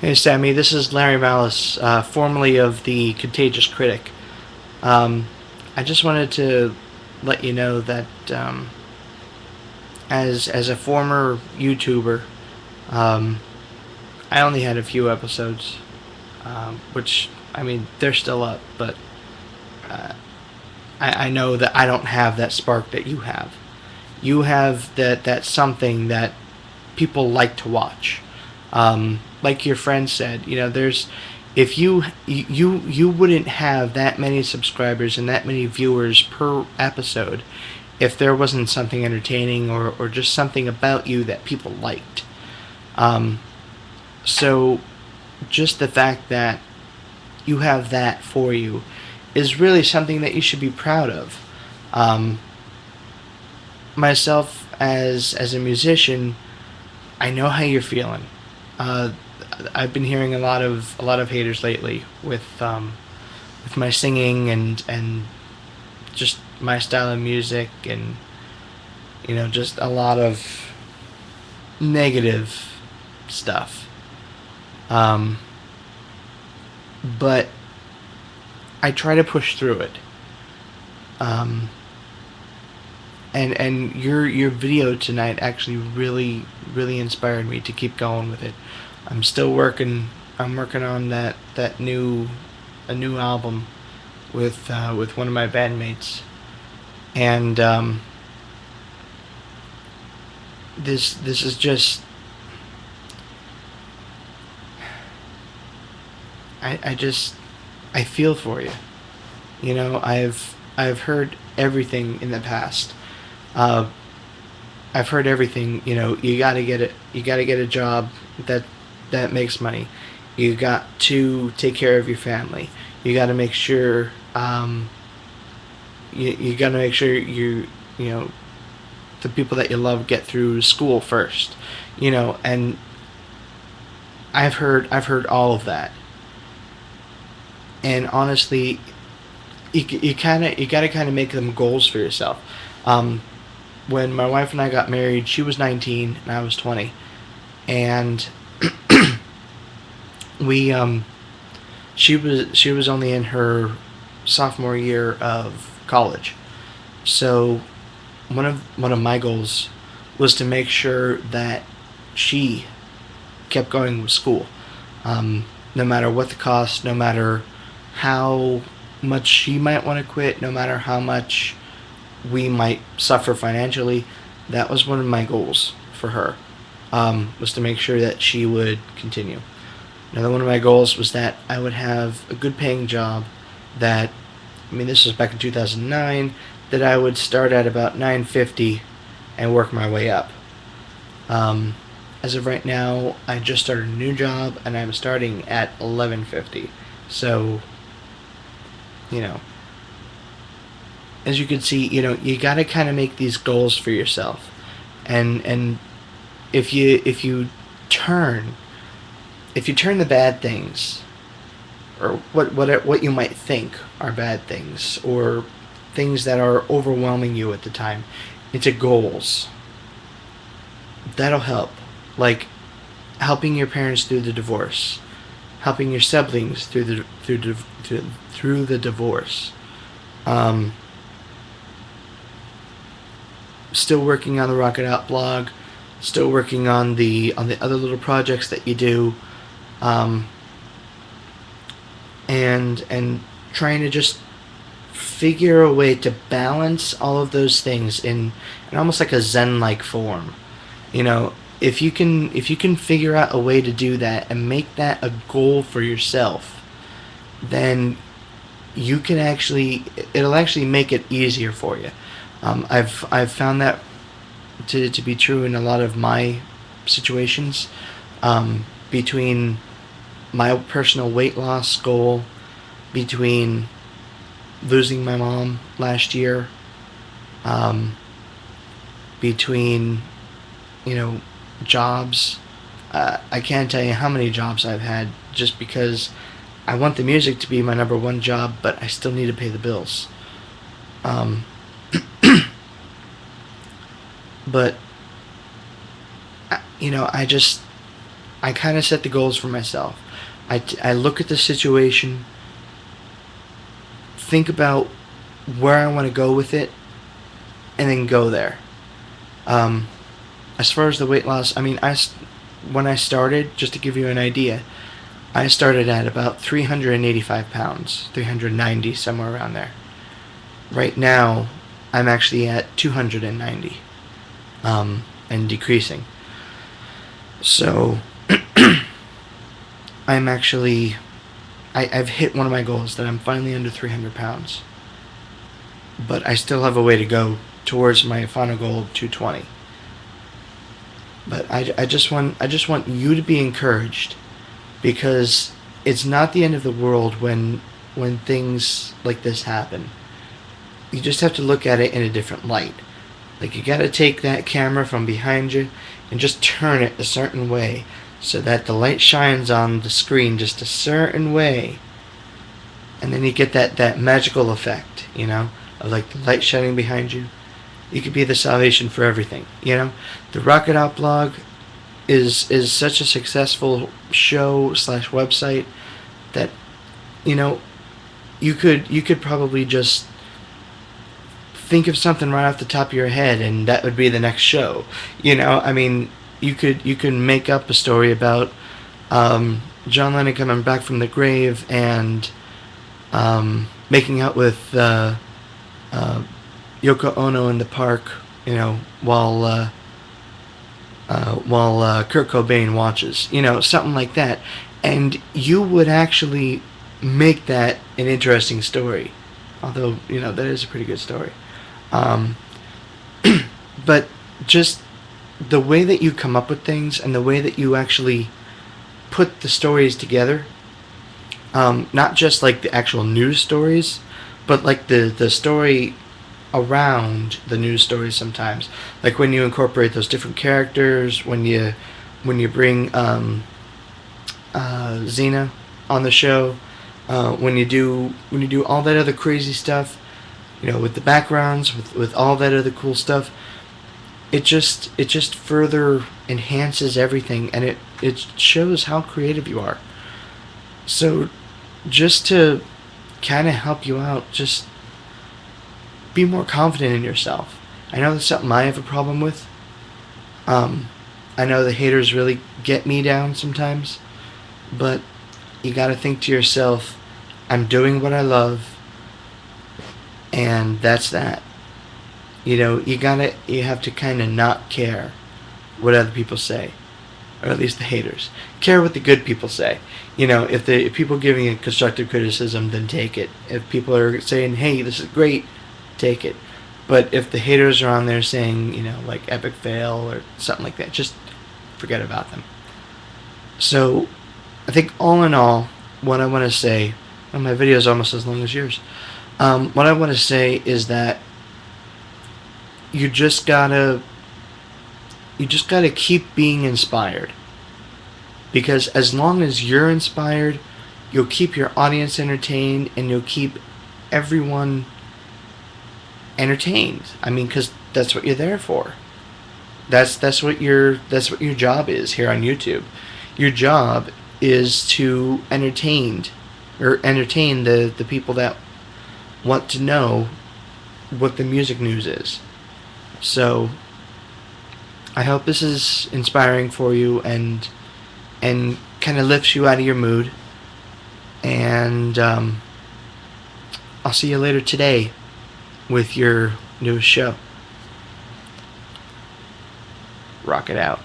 Hey Sammy, this is Larry Malice, formerly of the Contagious Critic. Um, I just wanted to let you know that as a former YouTuber, um, I only had a few episodes, which I mean they're still up, but uh, I know that I don't have that spark that you have. You have that something that people like to watch. Like your friend said, there's if you wouldn't have that many subscribers and that many viewers per episode if there wasn't something entertaining or just something about you that people liked. Um, so just the fact that you have that for you is really something that you should be proud of. Um, Myself as a musician, I know how you're feeling. Uh, I've been hearing a lot of haters lately with my singing and just my style of music, and just a lot of negative stuff. Um, but I try to push through it. Um, and your video tonight actually really inspired me to keep going with it. I'm still working. I'm working on that new a new album with one of my bandmates, and this is just I just I feel for you. I've heard everything in the past. Uh, I've heard everything. You gotta get it. You gotta get a job that makes money. You got to take care of your family. You got to make sure. You got to make sure you know the people that you love get through school first. And I've heard all of that. And honestly, you gotta kind of make them goals for yourself. Um, when my wife and I got married, she was 19 and I was 20, and we she was only in her sophomore year of college. So one of my goals was to make sure that she kept going with school, no matter what the cost, no matter how much she might want to quit, no matter how much we might suffer financially. That was one of my goals for her, was to make sure that she would continue. Another one of my goals was that I would have a good paying job that, I mean, this was back in 2009, that I would start at about 950 and work my way up. Um, as of right now, I just started a new job and I'm starting at 1150. So, you know, as you can see, you got to kind of make these goals for yourself. And if you turn if you turn the bad things, or what you might think are bad things, or things that are overwhelming you at the time, into goals, that'll help. Like helping your parents through the divorce, helping your siblings through the divorce. Um, Still working on the Rocket Out blog, still working on the other little projects that you do, um, and trying to just figure a way to balance all of those things in almost like a Zen-like form. If you can figure out a way to do that and make that a goal for yourself, then it'll actually make it easier for you. I've found that to be true in a lot of my situations, between my personal weight loss goal, between losing my mom last year, um, between jobs. I can't tell you how many jobs I've had just because I want the music to be my number one job, but I still need to pay the bills. Um, but I I kind of set the goals for myself. I look at the situation, think about where I want to go with it, and then go there. As far as the weight loss, I mean, when I started, just to give you an idea, I started at about 385 pounds, 390, somewhere around there. Right now, I'm actually at 290, and decreasing. So, I'm actually, I've hit one of my goals, that I'm finally under 300 pounds. But I still have a way to go towards my final goal of 220. But I just want you to be encouraged, because it's not the end of the world when things like this happen. You just have to look at it in a different light. Like, you gotta take that camera from behind you and just turn it a certain way so that the light shines on the screen just a certain way. And then you get that magical effect, of like the light shining behind you. You could be the salvation for everything, The Rocket Out blog is such a successful show / website that, you could probably just think of something right off the top of your head, and that would be the next show. I mean, you could make up a story about John Lennon coming back from the grave and making out with Yoko Ono in the park, while Kurt Cobain watches, something like that, and you would actually make that an interesting story. Although, that is a pretty good story. But just the way that you come up with things, and the way that you actually put the stories together, not just like the actual news stories, but like the story around the news stories sometimes. Like when you incorporate those different characters, when you bring Xena on the show, when you do all that other crazy stuff, with the backgrounds, with all that other cool stuff, it just further enhances everything, and it shows how creative you are. So just to kind of help you out, just be more confident in yourself. I know that's something I have a problem with. I know the haters really get me down sometimes, but you gotta think to yourself, I'm doing what I love, and that's that. You have to kind of not care what other people say, or at least the haters. Care what the good people say. If people giving you constructive criticism, then take it. If people are saying, hey, this is great, take it. But if the haters are on there saying, like epic fail or something like that, just forget about them. So, I think all in all, what I want to say, and my video is almost as long as yours, what I want to say is that you just gotta keep being inspired. Because as long as you're inspired, you'll keep your audience entertained, and you'll keep everyone entertained. I mean, because that's what you're there for. That's what your job is here on YouTube. Your job is to entertain the people that want to know what the music news is. So I hope this is inspiring for you and kind of lifts you out of your mood. And I'll see you later today with your newest show. Rock it out.